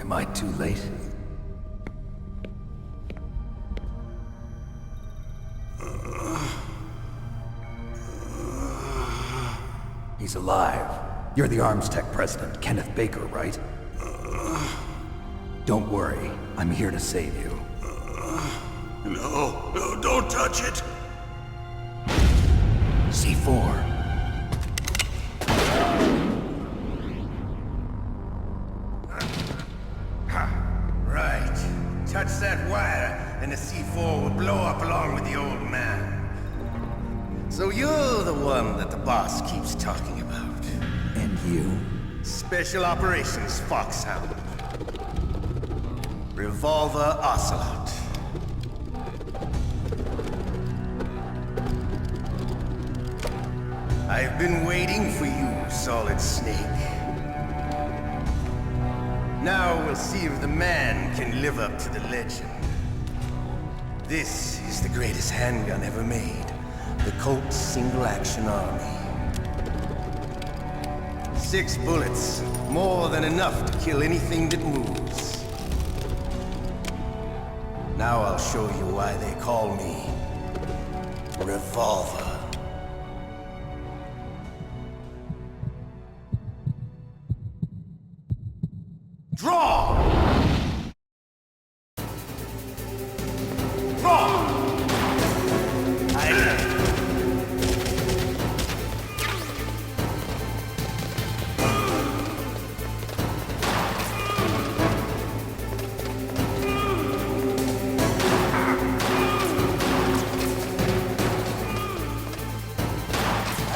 Am I too late? He's alive. You're the Arms Tech president, Kenneth Baker, right? Don't worry. I'm here to save you. No, don't touch it! C4. Right. Touch that wire, and the C4 will blow up along with the old man. So you're the one that the boss keeps talking about. And you? Special Operations Foxhound. Revolver Ocelot. I've been waiting for you, Solid Snake. Now we'll see if the man can live up to the legend. This is the greatest handgun ever made. The Colt Single Action Army. 6 bullets, more than enough to kill anything that moves. Now I'll show you why they call me Revolver. Draw! Draw!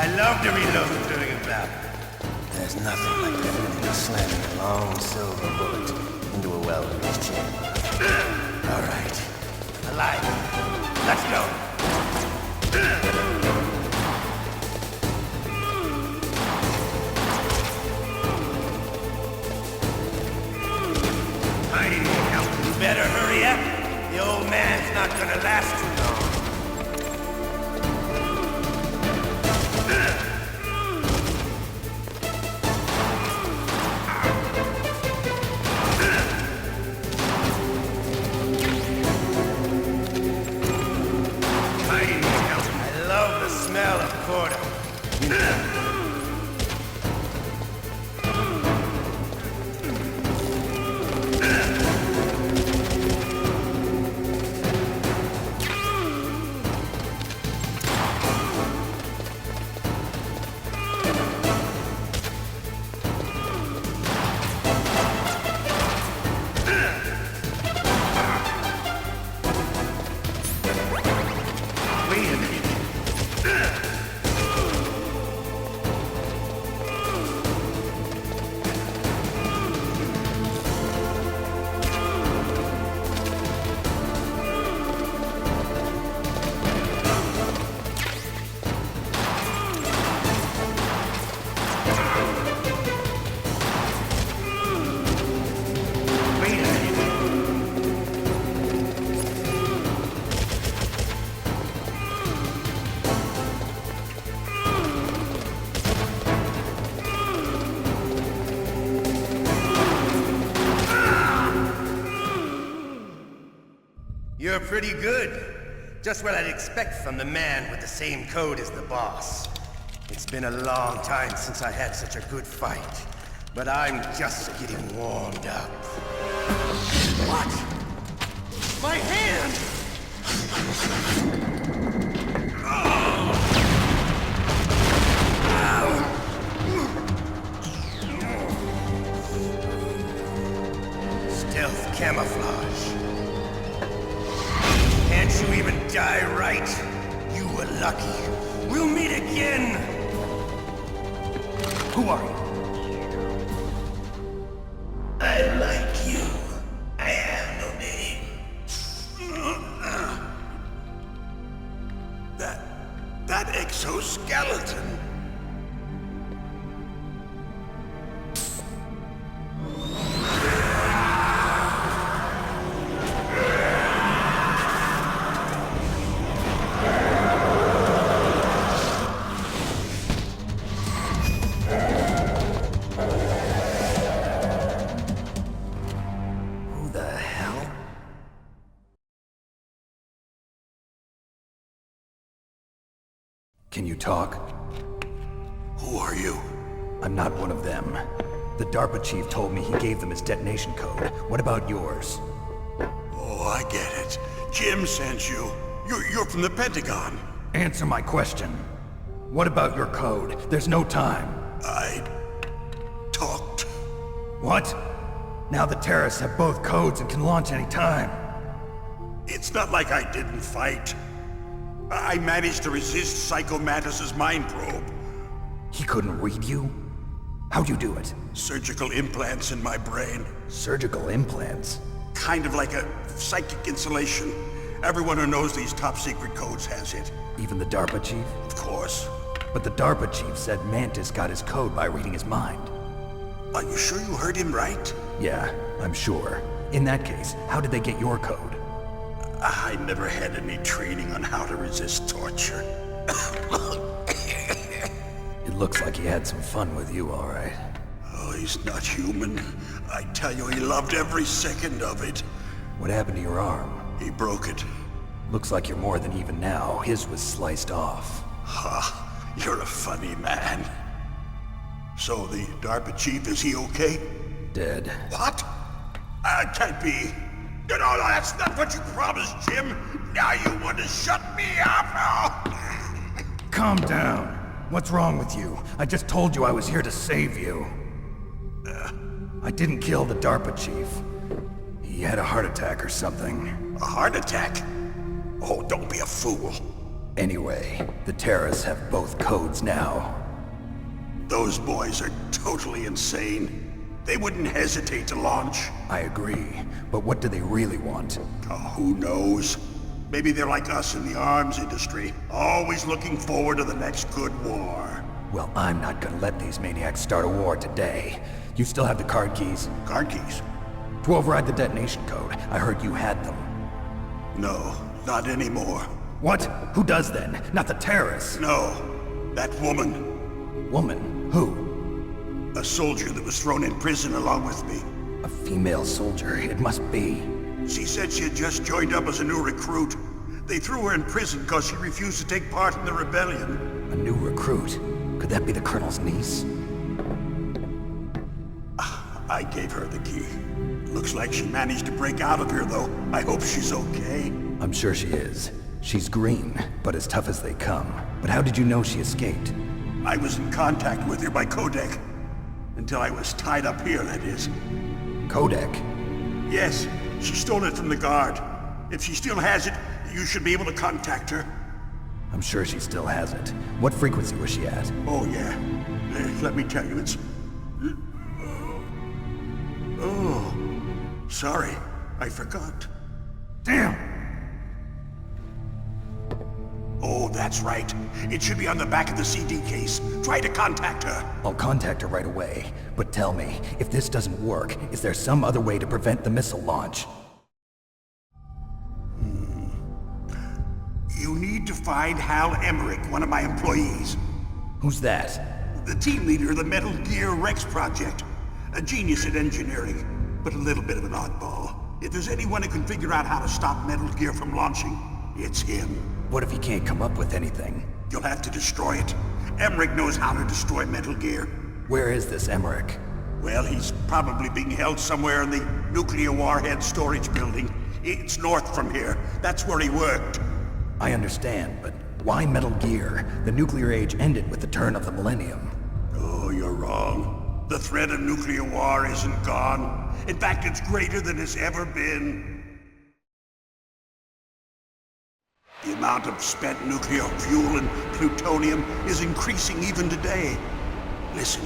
I love to reload during a battle. There's nothing like definitely slamming a long silver bullet into a well-greased chamber. All right. Alive. Let's go. I need help. You better hurry up. The old man's not gonna last too long. Smell of quarter. Wait a minute. You're pretty good. Just what I'd expect from the man with the same code as the boss. It's been a long time since I had such a good fight, but I'm just getting warmed up. What? My hand! Stealth camouflage. Can't you even die right? You were lucky. We'll meet again! Who are you? I like you. I have no name. That exoskeleton. talk? Who are you? I'm not one of them. The DARPA chief told me he gave them his detonation code. What about yours? Oh, I get it. Jim sent you. You're from the Pentagon. Answer my question. What about your code? There's no time. I talked. What? Now the terrorists have both codes and can launch any time. It's not like I didn't fight. I managed to resist Psycho Mantis's mind probe. He couldn't read you? How'd you do it? Surgical implants in my brain. Surgical implants? Kind of like a psychic insulation. Everyone who knows these top secret codes has it. Even the DARPA chief? Of course. But the DARPA chief said Mantis got his code by reading his mind. Are you sure you heard him right? Yeah, I'm sure. In that case, how did they get your code? I never had any training on how to resist torture. It looks like he had some fun with you, all right. Oh, he's not human. I tell you, he loved every second of it. What happened to your arm? He broke it. Looks like you're more than even now. His was sliced off. Ha, you're a funny man. So the DARPA chief, is he okay? Dead. What? Can't be. No, that's not what you promised, Jim. Now you want to shut me up? Calm down. What's wrong with you? I just told you I was here to save you. I didn't kill the DARPA chief. He had a heart attack or something. A heart attack? Oh, don't be a fool. Anyway, the terrorists have both codes now. Those boys are totally insane. They wouldn't hesitate to launch. I agree, but what do they really want? Oh, who knows? Maybe they're like us in the arms industry, always looking forward to the next good war. Well, I'm not gonna let these maniacs start a war today. You still have the card keys? Card keys? To override the detonation code. I heard you had them. No, not anymore. What? Who does then? Not the terrorists. No, that woman. Woman? Who? A soldier that was thrown in prison along with me. A female soldier. It must be. She said she had just joined up as a new recruit. They threw her in prison because she refused to take part in the rebellion. A new recruit? Could that be the Colonel's niece? I gave her the key. Looks like she managed to break out of here, though. I hope she's okay. I'm sure she is. She's green, but as tough as they come. But how did you know she escaped? I was in contact with her by codec. Until I was tied up here, that is. Codec? Yes, she stole it from the guard. If she still has it, you should be able to contact her. I'm sure she still has it. What frequency was she at? Oh, yeah. Let me tell you, it's... Oh, sorry. I forgot. Damn! Oh, that's right. It should be on the back of the CD case. Try to contact her. I'll contact her right away. But tell me, if this doesn't work, is there some other way to prevent the missile launch? You need to find Hal Emmerich, one of my employees. Who's that? The team leader of the Metal Gear Rex project. A genius at engineering, but a little bit of an oddball. If there's anyone who can figure out how to stop Metal Gear from launching, it's him. What if he can't come up with anything? You'll have to destroy it. Emmerich knows how to destroy Metal Gear. Where is this Emmerich? Well, he's probably being held somewhere in the nuclear warhead storage building. It's north from here. That's where he worked. I understand, but why Metal Gear? The nuclear age ended with the turn of the millennium. Oh, you're wrong. The threat of nuclear war isn't gone. In fact, it's greater than it's ever been. The amount of spent nuclear fuel and plutonium is increasing even today. Listen,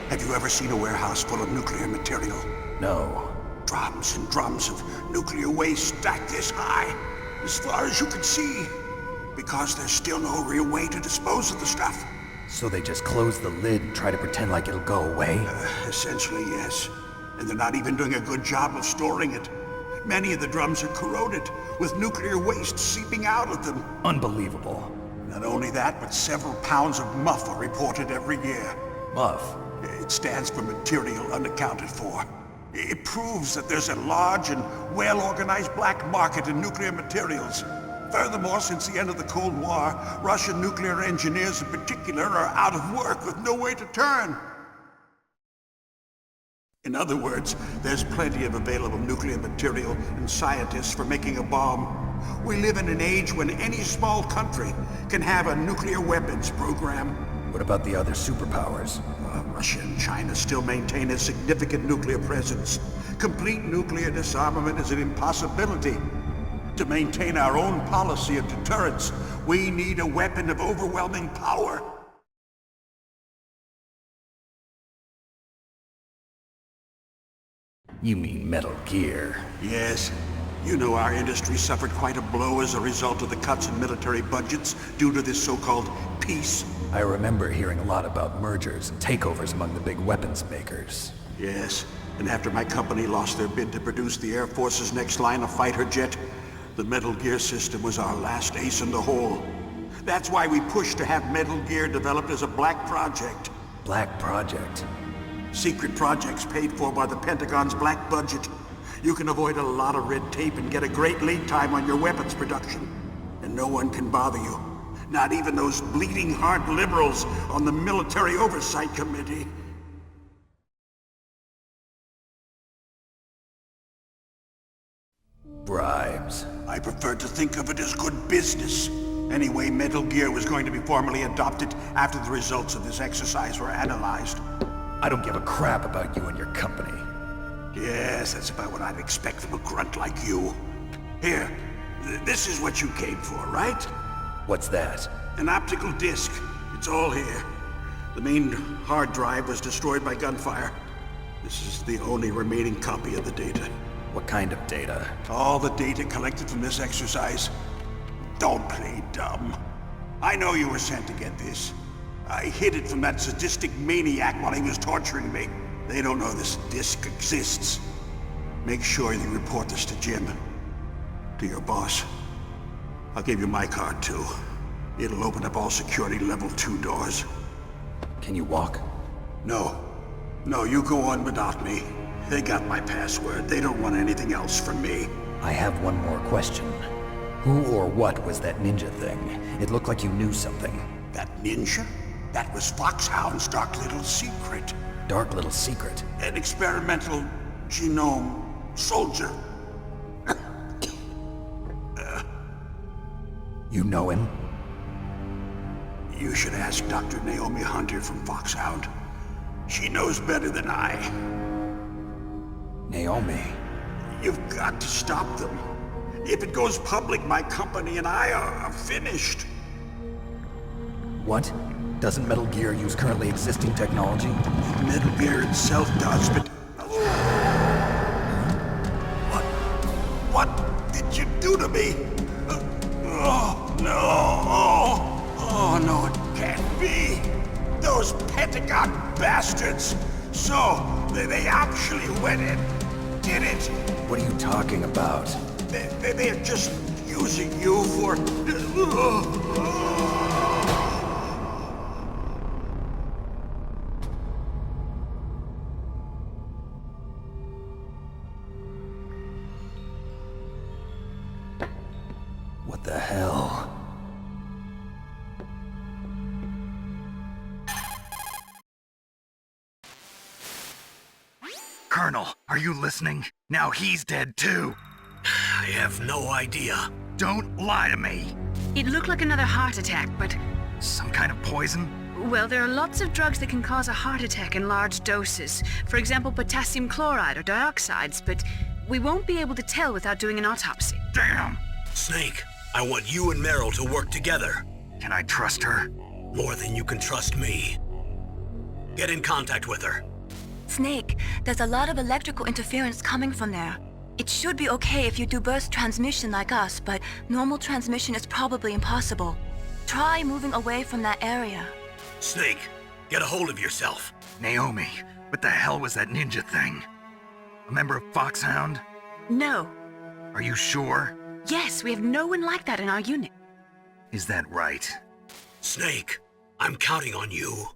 have you ever seen a warehouse full of nuclear material? No. Drums and drums of nuclear waste stacked this high, as far as you can see, because there's still no real way to dispose of the stuff. So they just close the lid and try to pretend like it'll go away? Essentially, yes. And they're not even doing a good job of storing it. Many of the drums are corroded, with nuclear waste seeping out of them. Unbelievable. Not only that, but several pounds of MUF are reported every year. MUF? It stands for material unaccounted for. It proves that there's a large and well-organized black market in nuclear materials. Furthermore, since the end of the Cold War, Russian nuclear engineers in particular are out of work with no way to turn. In other words, there's plenty of available nuclear material and scientists for making a bomb. We live in an age when any small country can have a nuclear weapons program. What about the other superpowers? Russia and China still maintain a significant nuclear presence. Complete nuclear disarmament is an impossibility. To maintain our own policy of deterrence, we need a weapon of overwhelming power. You mean Metal Gear. Yes. You know our industry suffered quite a blow as a result of the cuts in military budgets due to this so-called peace. I remember hearing a lot about mergers and takeovers among the big weapons makers. Yes, and after my company lost their bid to produce the Air Force's next line of fighter jet, the Metal Gear system was our last ace in the hole. That's why we pushed to have Metal Gear developed as a black project. Black Project? Secret projects paid for by the Pentagon's black budget. You can avoid a lot of red tape and get a great lead time on your weapons production. And no one can bother you. Not even those bleeding heart liberals on the Military Oversight Committee. Bribes. I prefer to think of it as good business. Anyway, Metal Gear was going to be formally adopted after the results of this exercise were analyzed. I don't give a crap about you and your company. Yes, that's about what I'd expect from a grunt like you. Here, this is what you came for, right? What's that? An optical disc. It's all here. The main hard drive was destroyed by gunfire. This is the only remaining copy of the data. What kind of data? All the data collected from this exercise. Don't play dumb. I know you were sent to get this. I hid it from that sadistic maniac while he was torturing me. They don't know this disc exists. Make sure you report this to Jim. To your boss. I'll give you my card too. It'll open up all security level 2 doors. Can you walk? No. No, you go on without me. They got my password. They don't want anything else from me. I have one more question. Who or what was that ninja thing? It looked like you knew something. That ninja? That was Foxhound's dark little secret. Dark little secret? An experimental genome soldier. You know him? You should ask Dr. Naomi Hunter from Foxhound. She knows better than I. Naomi? You've got to stop them. If it goes public, my company and I are finished. What? Doesn't Metal Gear use currently existing technology? Metal Gear itself does, but... What did you do to me? Oh, no. Oh, no, it can't be. Those Pentagon bastards. So, they actually went and did it. What are you talking about? They're just using you for... What the hell? Colonel, are you listening? Now he's dead too. I have no idea. Don't lie to me. It looked like another heart attack, but... Some kind of poison? Well, there are lots of drugs that can cause a heart attack in large doses. For example, potassium chloride or dioxides, but we won't be able to tell without doing an autopsy. Damn! Snake, I want you and Meryl to work together. Can I trust her? More than you can trust me. Get in contact with her. Snake, there's a lot of electrical interference coming from there. It should be okay if you do burst transmission like us, but normal transmission is probably impossible. Try moving away from that area. Snake, get a hold of yourself. Naomi, what the hell was that ninja thing? A member of Foxhound? No. Are you sure? Yes, we have no one like that in our unit. Is that right? Snake, I'm counting on you.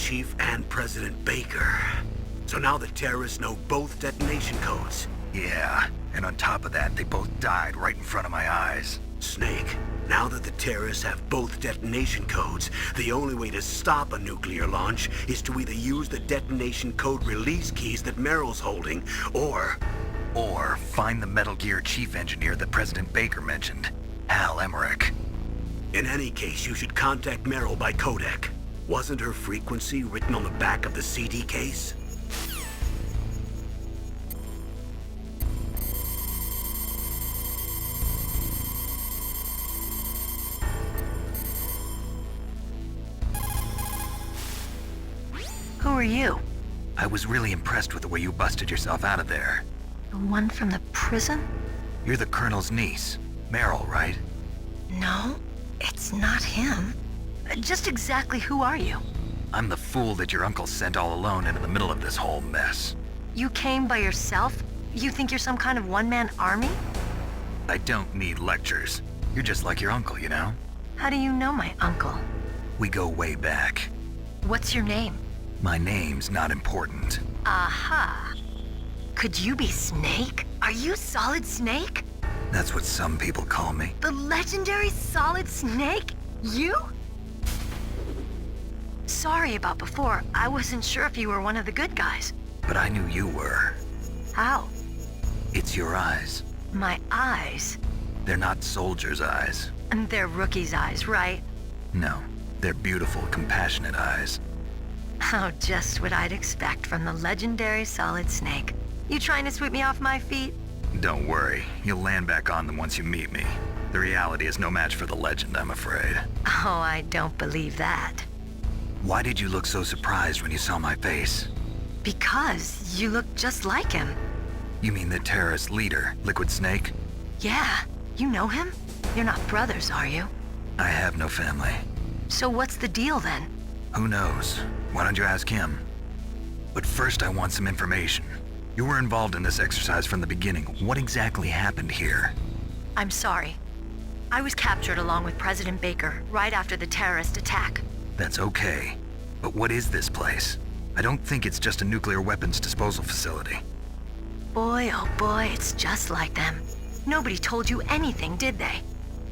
Chief and President Baker. So now the terrorists know both detonation codes. Yeah, and on top of that, they both died right in front of my eyes. Snake, now that the terrorists have both detonation codes, the only way to stop a nuclear launch is to either use the detonation code release keys that Meryl's holding, or find the Metal Gear chief engineer that President Baker mentioned, Hal Emmerich. in any case, you should contact Meryl by codec. Wasn't her frequency written on the back of the CD case? Who are you? I was really impressed with the way you busted yourself out of there. The one from the prison? You're the Colonel's niece, Meryl, right? No, it's not him. Just exactly who are you? I'm the fool that your uncle sent all alone into the middle of this whole mess. You came by yourself? You think you're some kind of one-man army? I don't need lectures. You're just like your uncle, you know? How do you know my uncle? We go way back. What's your name? My name's not important. Aha. Could you be Snake? Are you Solid Snake? That's what some people call me. The legendary Solid Snake? You? Sorry about before. I wasn't sure if you were one of the good guys. But I knew you were. How? It's your eyes. My eyes? They're not soldiers' eyes. And they're rookie's eyes, right? No, they're beautiful, compassionate eyes. Oh, just what I'd expect from the legendary Solid Snake. You trying to sweep me off my feet? Don't worry, you'll land back on them once you meet me. The reality is no match for the legend, I'm afraid. Oh, I don't believe that. Why did you look so surprised when you saw my face? Because you look just like him. You mean the terrorist leader, Liquid Snake? Yeah, you know him? You're not brothers, are you? I have no family. So what's the deal then? Who knows? Why don't you ask him? But first I want some information. You were involved in this exercise from the beginning. What exactly happened here? I'm sorry. I was captured along with President Baker right after the terrorist attack. That's okay. But what is this place? I don't think it's just a nuclear weapons disposal facility. Boy, oh boy, it's just like them. Nobody told you anything, did they?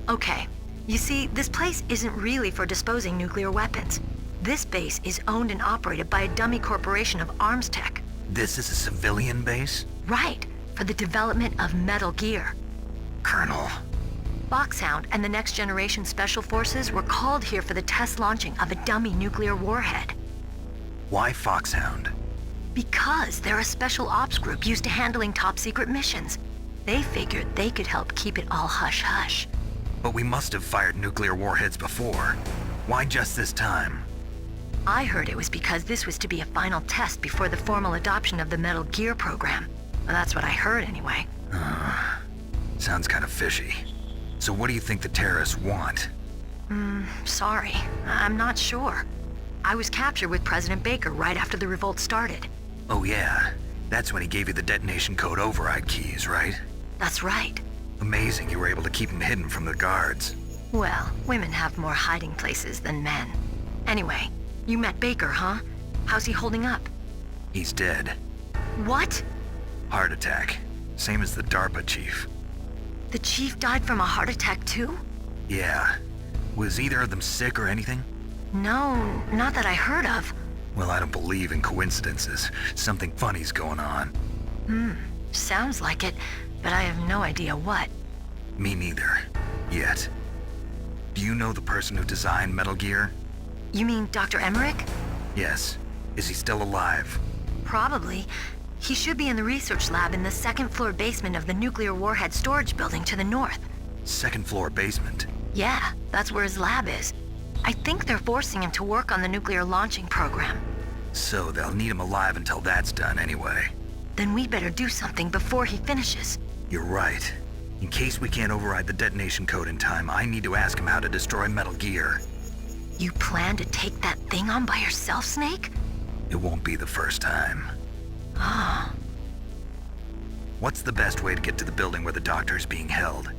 Okay, you see, this place isn't really for disposing nuclear weapons. This base is owned and operated by a dummy corporation of arms tech. This is a civilian base? Right, for the development of Metal Gear. Colonel. Foxhound and the Next Generation Special Forces were called here for the test launching of a dummy nuclear warhead. Why Foxhound? Because they're a special ops group used to handling top-secret missions. They figured they could help keep it all hush-hush. But we must have fired nuclear warheads before. Why just this time? I heard it was because this was to be a final test before the formal adoption of the Metal Gear program. Well, that's what I heard anyway. Sounds kind of fishy. So what do you think the terrorists want? Sorry, I'm not sure. I was captured with President Baker right after the revolt started. Oh yeah, that's when he gave you the detonation code override keys, right? That's right. Amazing you were able to keep them hidden from the guards. Well, women have more hiding places than men. Anyway, you met Baker, huh? How's he holding up? He's dead. What? Heart attack. Same as the DARPA chief. The chief died from a heart attack too? Yeah. Was either of them sick or anything? No, not that I heard of. Well, I don't believe in coincidences. Something funny's going on. Sounds like it, but I have no idea what. Me neither. Yet. Do you know the person who designed Metal Gear? You mean Dr. Emmerich? Yes. Is he still alive? Probably. He should be in the research lab in the second-floor basement of the nuclear warhead storage building to the north. Second floor basement. Yeah, that's where his lab is. I think they're forcing him to work on the nuclear launching program. So they'll need him alive until that's done anyway. Then we better do something before he finishes. You're right. In case we can't override the detonation code in time, I need to ask him how to destroy Metal Gear. You plan to take that thing on by yourself, Snake? It won't be the first time. What's the best way to get to the building where the doctor's being held?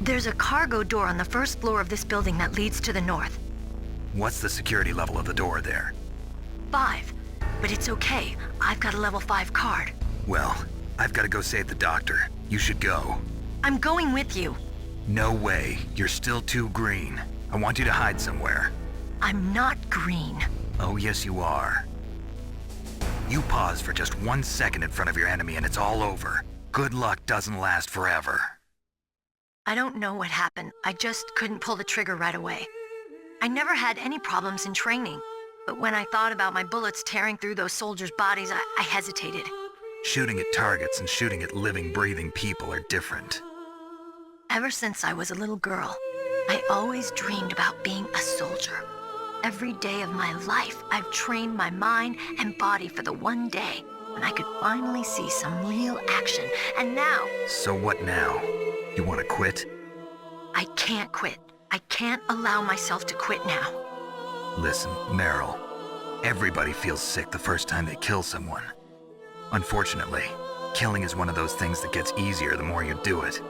There's a cargo door on the first floor of this building that leads to the north. What's the security level of the door there? 5. But it's okay. I've got a level 5 card. Well, I've got to go save the doctor. You should go. I'm going with you. No way. You're still too green. I want you to hide somewhere. I'm not green. Oh, yes, you are. You pause for just 1 second in front of your enemy and it's all over. Good luck doesn't last forever. I don't know what happened. I just couldn't pull the trigger right away. I never had any problems in training. But when I thought about my bullets tearing through those soldiers' bodies, I hesitated. Shooting at targets and shooting at living, breathing people are different. Ever since I was a little girl, I always dreamed about being a soldier. Every day of my life, I've trained my mind and body for the one day when I could finally see some real action. And now... So what now? You want to quit? I can't quit. I can't allow myself to quit now. Listen, Meryl. Everybody feels sick the first time they kill someone. Unfortunately, killing is one of those things that gets easier the more you do it.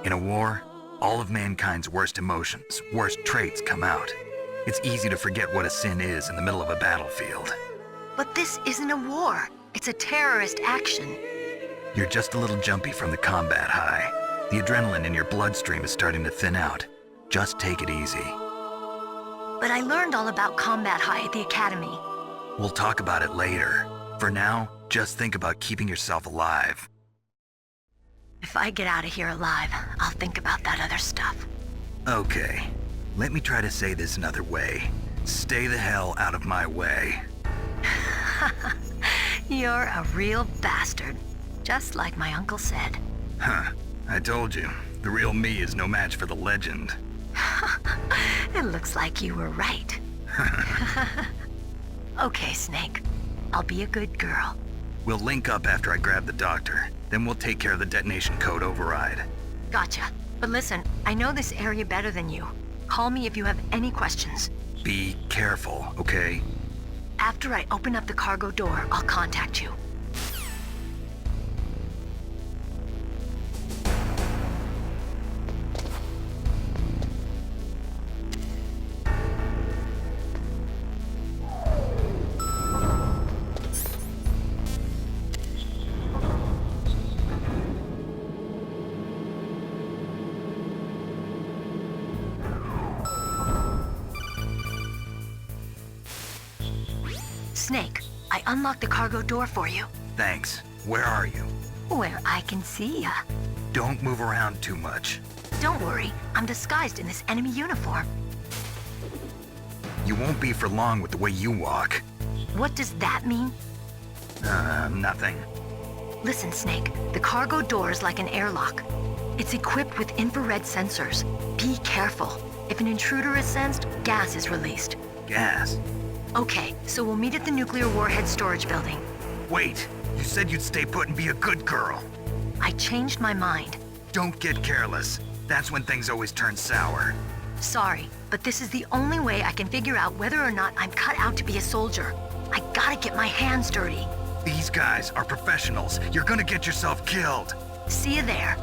In a war, all of mankind's worst emotions, worst traits come out. It's easy to forget what a sin is in the middle of a battlefield. But this isn't a war. It's a terrorist action. You're just a little jumpy from the combat high. The adrenaline in your bloodstream is starting to thin out. Just take it easy. But I learned all about combat high at the academy. We'll talk about it later. For now, just think about keeping yourself alive. If I get out of here alive, I'll think about that other stuff. Okay. Let me try to say this another way. Stay the hell out of my way. You're a real bastard. Just like my uncle said. Huh. I told you. The real me is no match for the legend. It looks like you were right. Okay, Snake. I'll be a good girl. We'll link up after I grab the doctor. Then we'll take care of the detonation code override. Gotcha. But listen, I know this area better than you. Call me if you have any questions. Be careful, okay? After I open up the cargo door, I'll contact you. Snake, I unlocked the cargo door for you. Thanks. Where are you? Where I can see ya. Don't move around too much. Don't worry, I'm disguised in this enemy uniform. You won't be for long with the way you walk. What does that mean? Nothing. Listen, Snake, the cargo door is like an airlock. It's equipped with infrared sensors. Be careful. If an intruder is sensed, gas is released. Gas? Okay, so we'll meet at the nuclear warhead storage building. Wait, you said you'd stay put and be a good girl. I changed my mind. Don't get careless. That's when things always turn sour. Sorry, but this is the only way I can figure out whether or not I'm cut out to be a soldier. I gotta get my hands dirty. These guys are professionals. You're gonna get yourself killed. See you there.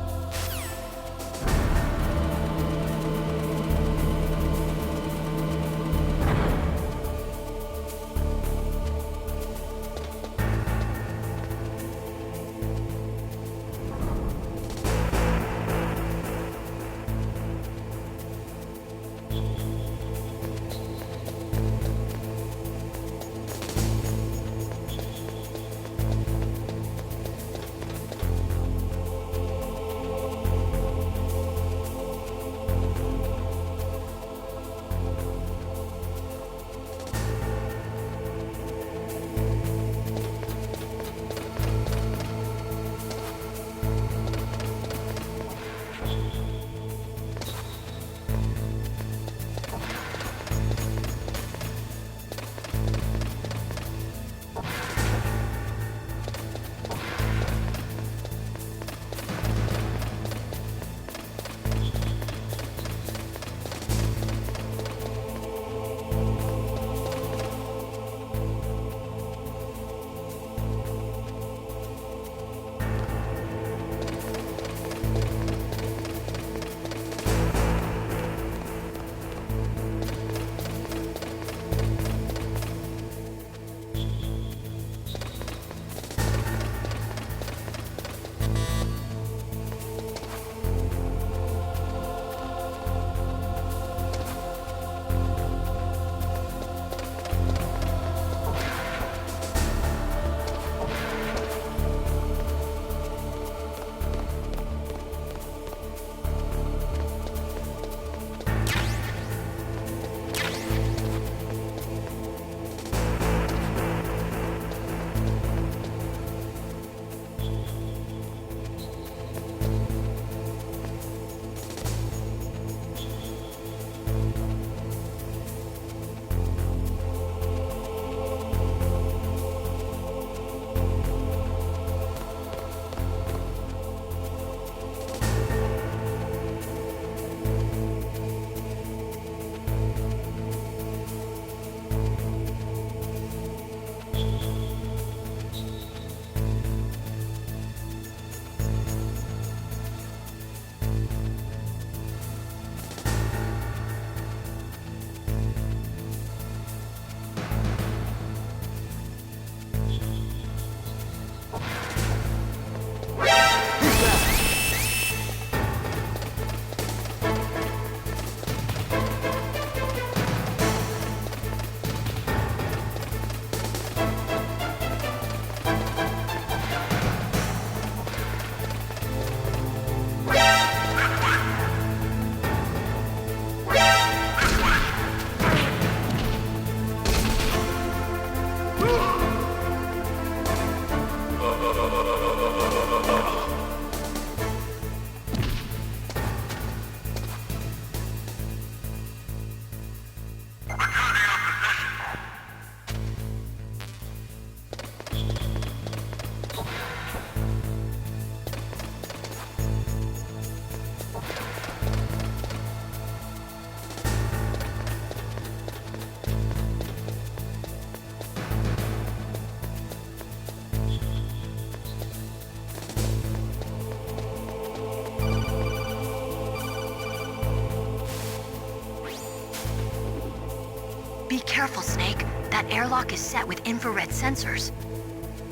Be careful, Snake. That airlock is set with infrared sensors.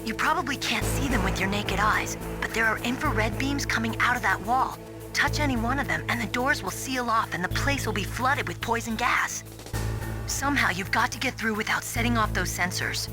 You probably can't see them with your naked eyes, but there are infrared beams coming out of that wall. Touch any one of them and the doors will seal off and the place will be flooded with poison gas. Somehow you've got to get through without setting off those sensors.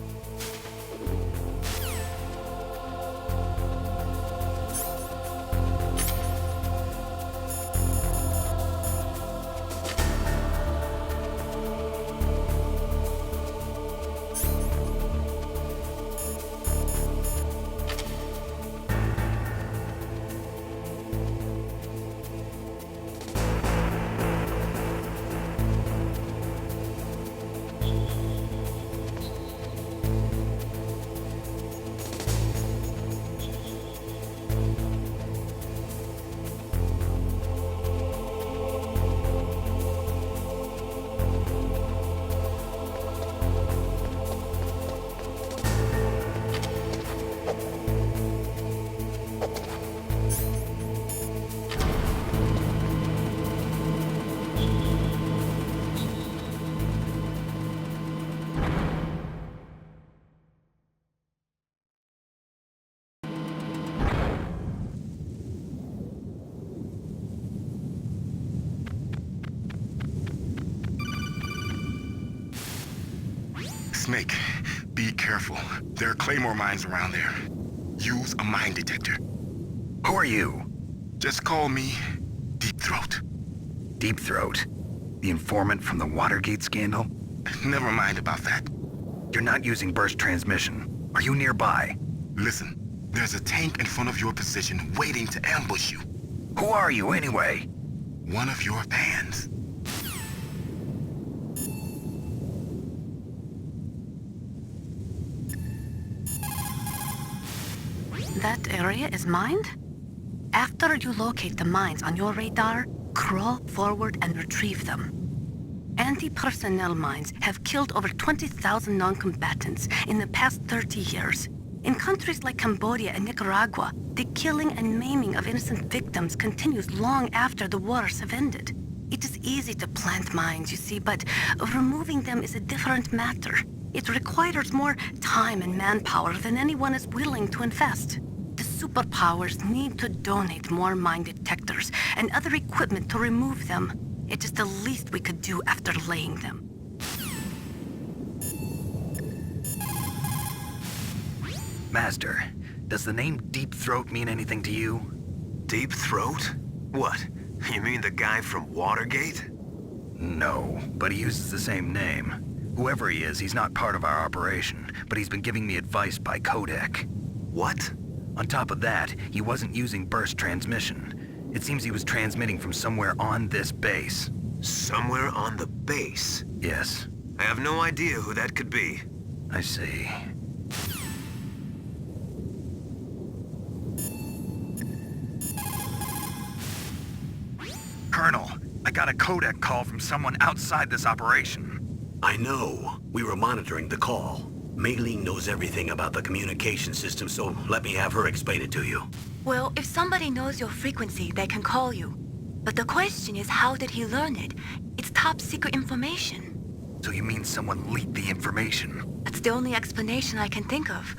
Snake, be careful. There are Claymore mines around there. Use a mine detector. Who are you? Just call me Deep Throat. Deep Throat? The informant from the Watergate scandal? Never mind about that. You're not using burst transmission. Are you nearby? Listen, there's a tank in front of your position waiting to ambush you. Who are you anyway? One of your fans. That area is mined? After you locate the mines on your radar, crawl forward and retrieve them. Anti-personnel mines have killed over 20,000 non-combatants in the past 30 years. In countries like Cambodia and Nicaragua, the killing and maiming of innocent victims continues long after the wars have ended. It is easy to plant mines, you see, but removing them is a different matter. It requires more time and manpower than anyone is willing to invest. The superpowers need to donate more mine detectors and other equipment to remove them. It is the least we could do after laying them. Master, does the name Deep Throat mean anything to you? Deep Throat? What? You mean the guy from Watergate? No, but he uses the same name. Whoever he is, he's not part of our operation, but he's been giving me advice by codec. What? On top of that, he wasn't using burst transmission. It seems he was transmitting from somewhere on this base. Somewhere on the base? Yes, I have no idea who that could be. I see. Colonel, I got a codec call from someone outside this operation. I know. We were monitoring the call. Mei Ling knows everything about the communication system, so let me have her explain it to you. Well, if somebody knows your frequency, they can call you. But the question is, how did he learn it? It's top secret information. So you mean someone leaked the information? That's the only explanation I can think of.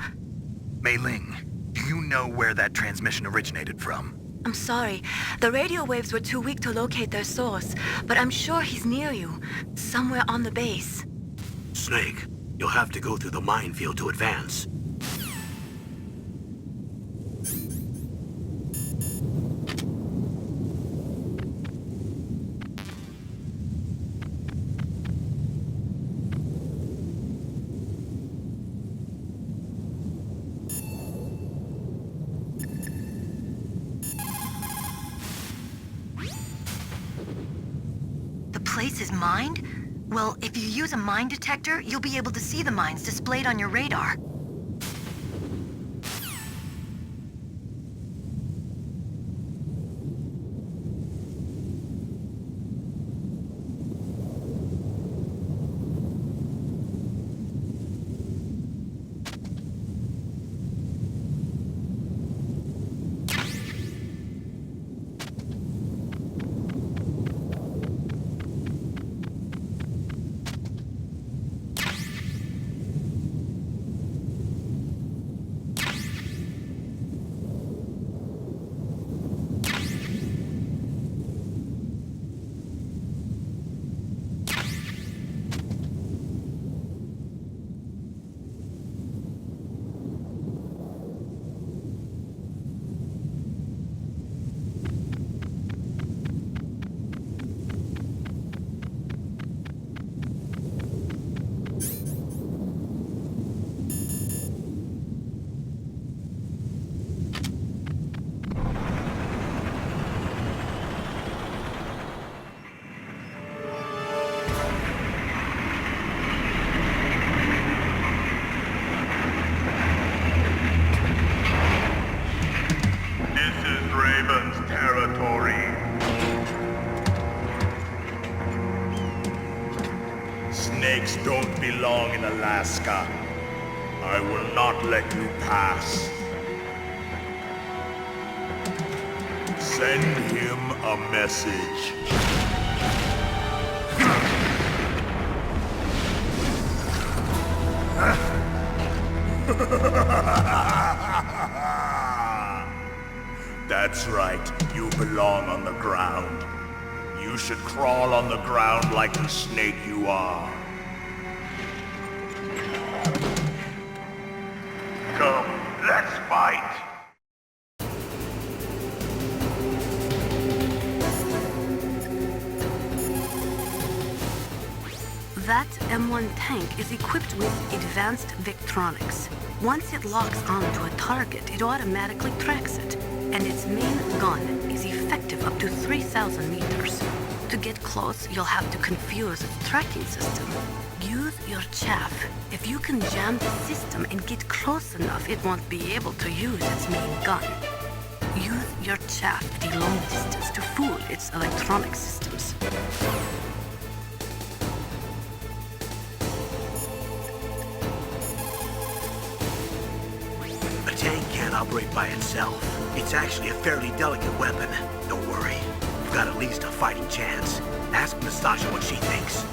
Mei Ling, do you know where that transmission originated from? I'm sorry. The radio waves were too weak to locate their source, but I'm sure he's near you, somewhere on the base. Snake, you'll have to go through the minefield to advance. This is mind? Well, if you use a mine detector, you'll be able to see the mines displayed on your radar. Snakes don't belong in Alaska. I will not let you pass. Send him a message. That's right, you belong on the ground. You should crawl on the ground like the snake you are. Come, let's fight! That M1 tank is equipped with advanced Victronics. Once it locks onto a target, it automatically tracks it, and its main gun is effective up to 3,000 meters. To get close, you'll have to confuse its tracking system. Use your chaff. If you can jam the system and get close enough, it won't be able to use its main gun. Use your chaff at a long distance to fool its electronic systems. A tank can't operate by itself. It's actually a fairly delicate weapon. Don't worry. We've got at least a fighting chance. Ask Nastasha what she thinks.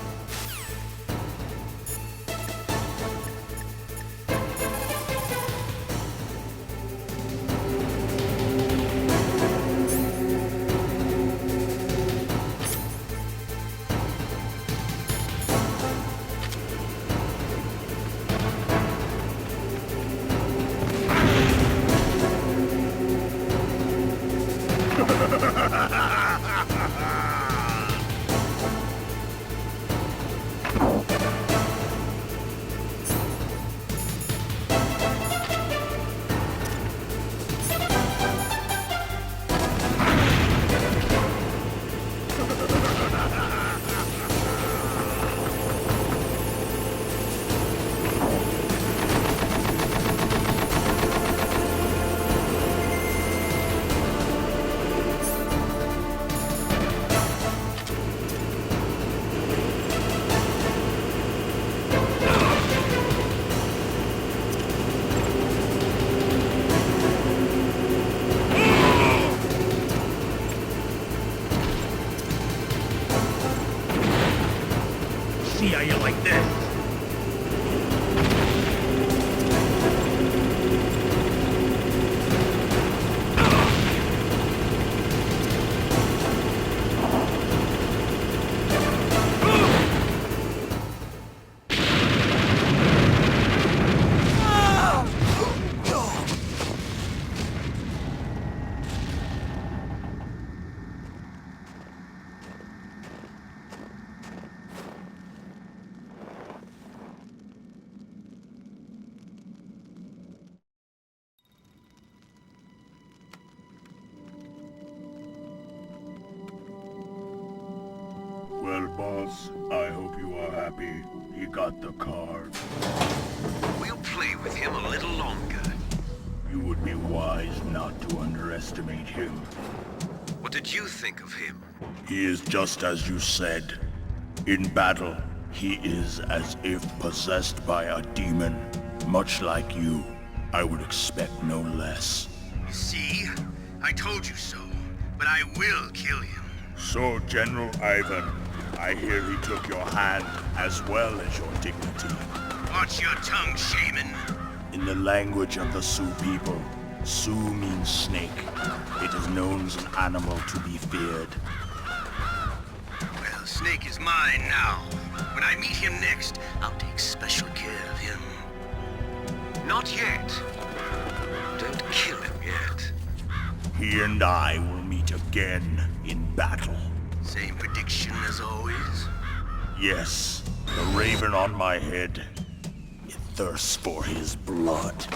Yes, I hope you are happy. He got the card. We'll play with him a little longer. You would be wise not to underestimate him. What did you think of him? He is just as you said. In battle, he is as if possessed by a demon. Much like you, I would expect no less. See? I told you so. But I will kill him. So, General Ivan, I hear he took your hand as well as your dignity. Watch your tongue, shaman. In the language of the Sioux people, Sioux means snake. It is known as an animal to be feared. Well, Snake is mine now. When I meet him next, I'll take special care of him. Not yet. Don't kill him yet. He and I will meet again in battle. Same prediction as always? Yes, the raven on my head. It thirsts for his blood.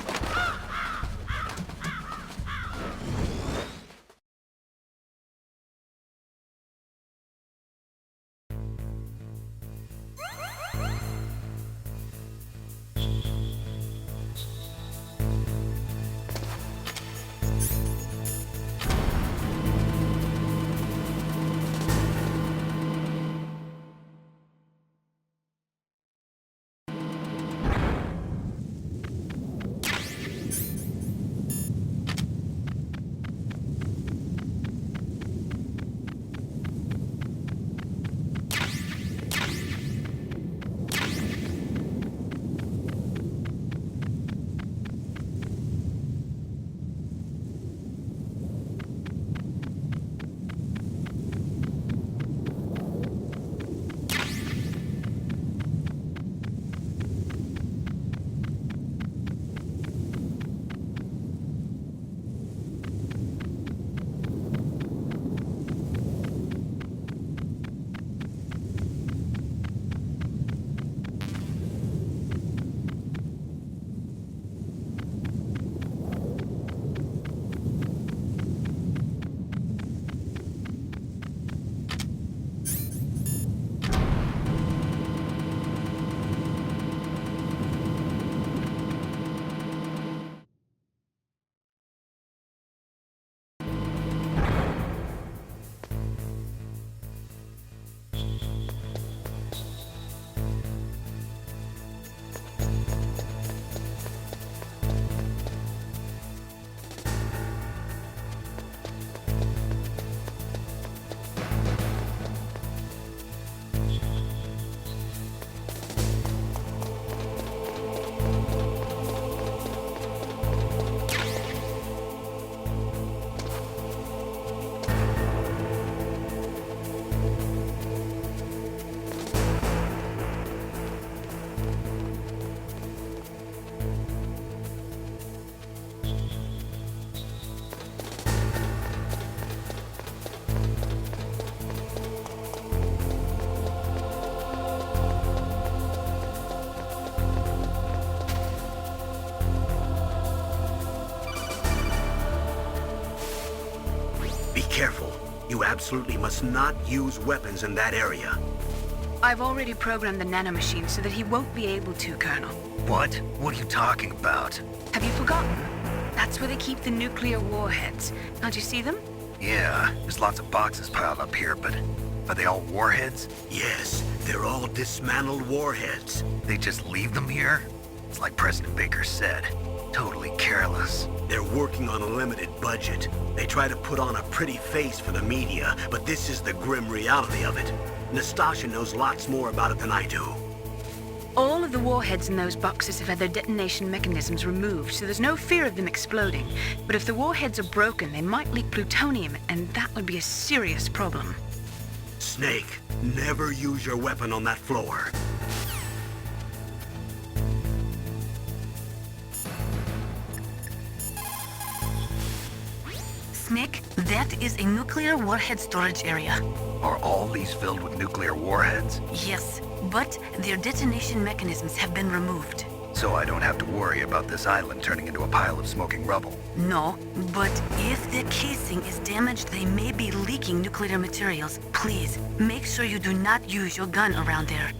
Careful. You absolutely must not use weapons in that area. I've already programmed the nanomachine so that he won't be able to, Colonel. What? What are you talking about? Have you forgotten? That's where they keep the nuclear warheads. Can't you see them? Yeah, there's lots of boxes piled up here, but are they all warheads? Yes, they're all dismantled warheads. They just leave them here? It's like President Baker said. Totally careless. They're working on a limited budget. They try to put on a pretty face for the media, but this is the grim reality of it. Nastasha knows lots more about it than I do. All of the warheads in those boxes have had their detonation mechanisms removed, so there's no fear of them exploding. But if the warheads are broken, they might leak plutonium, and that would be a serious problem. Snake, never use your weapon on that floor. Snake, that is a nuclear warhead storage area. Are all these filled with nuclear warheads? Yes, but their detonation mechanisms have been removed. So I don't have to worry about this island turning into a pile of smoking rubble. No, but if the casing is damaged, they may be leaking nuclear materials. Please, make sure you do not use your gun around there.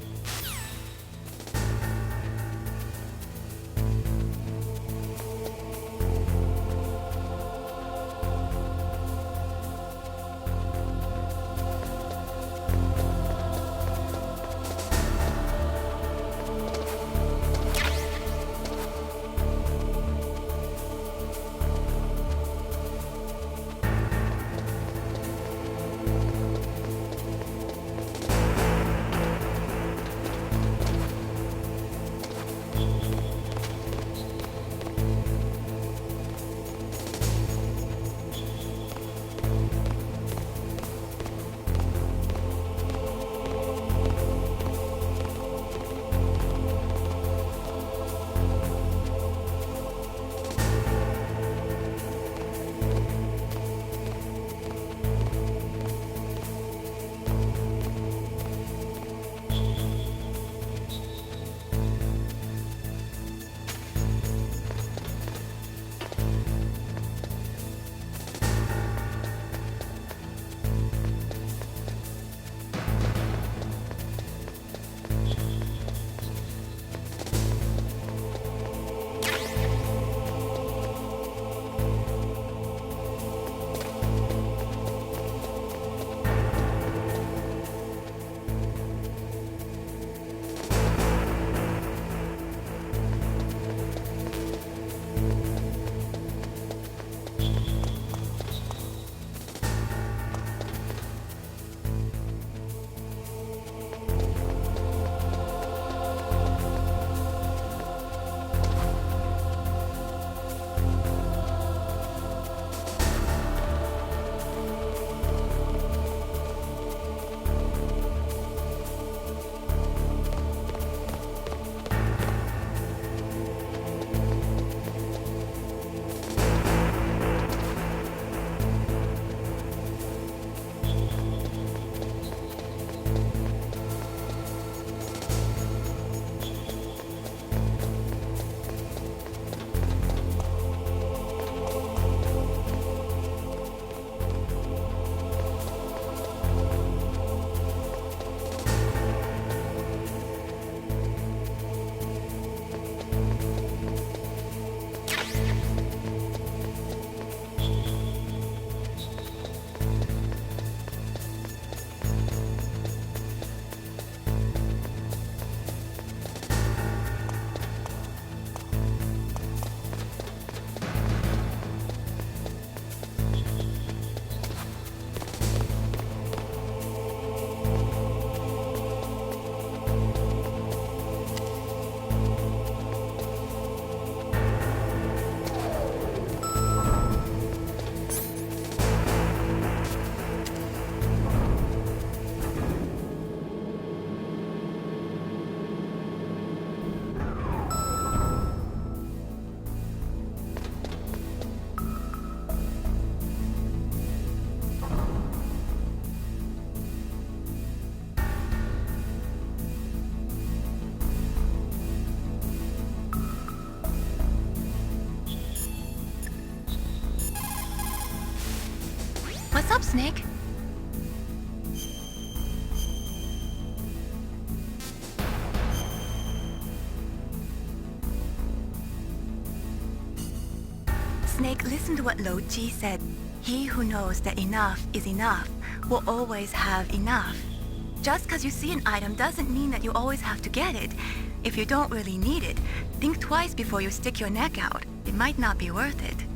What's up, Snake? Snake, listen to what Lo Ji said. He who knows that enough is enough will always have enough. Just because you see an item doesn't mean that you always have to get it. If you don't really need it, think twice before you stick your neck out. It might not be worth it.